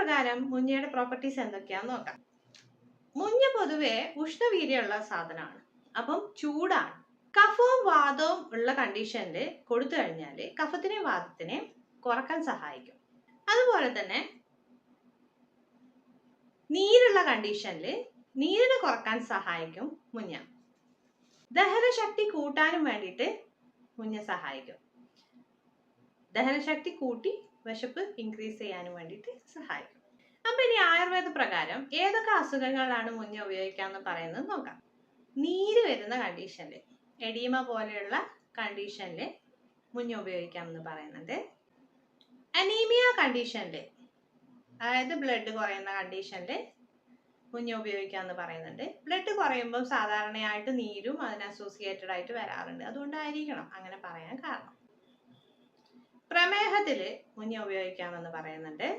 പ്രകാരം മുഞ്ഞയുടെ പ്രോപ്പർട്ടീസ് എന്തൊക്കെയാന്ന് നോക്കാം. മുഞ്ഞ പൊതുവെ ഉഷ്ണവീര്യമുള്ള സാധനമാണ്. അപ്പം ചൂടാണ്. കഫവും വാദവും ഉള്ള കണ്ടീഷനിൽ കൊടുത്തു കഴിഞ്ഞാൽ കഫത്തിനെയും വാദത്തിനെയും കുറക്കാൻ സഹായിക്കും. അതുപോലെ തന്നെ നീരുള്ള കണ്ടീഷനിൽ നീരിനെ കുറക്കാൻ സഹായിക്കും മുഞ്ഞ. ദഹനശക്തി കൂട്ടാനും വേണ്ടിയിട്ട് മുഞ്ഞ സഹായിക്കും. ദഹനശക്തി കൂട്ടി വിശപ്പ് ഇൻക്രീസ് ചെയ്യാനും വേണ്ടിയിട്ട് സഹായിക്കും. അപ്പൊ ഇനി ആയുർവേദ പ്രകാരം ഏതൊക്കെ അസുഖങ്ങളാണ് മുഞ്ഞ ഉപയോഗിക്കാന്ന് പറയുന്നത് നോക്കാം. നീര് വരുന്ന കണ്ടീഷനിൽ, എഡീമ പോലെയുള്ള കണ്ടീഷനിൽ മുഞ്ഞ ഉപയോഗിക്കാമെന്ന് പറയുന്നുണ്ട്. അനീമിയ കണ്ടീഷനിൽ, അതായത് ബ്ലഡ് കുറയുന്ന കണ്ടീഷനിൽ മുഞ്ഞ ഉപയോഗിക്കാമെന്ന് പറയുന്നുണ്ട്. ബ്ലഡ് കുറയുമ്പോൾ സാധാരണയായിട്ട് നീരും അതിന് അസോസിയേറ്റഡ് ആയിട്ട് വരാറുണ്ട്. അതുകൊണ്ടായിരിക്കണം അങ്ങനെ പറയാൻ കാരണം. പ്രമേഹത്തിൽ മുഞ്ഞ ഉപയോഗിക്കാമെന്ന് പറയുന്നുണ്ട്.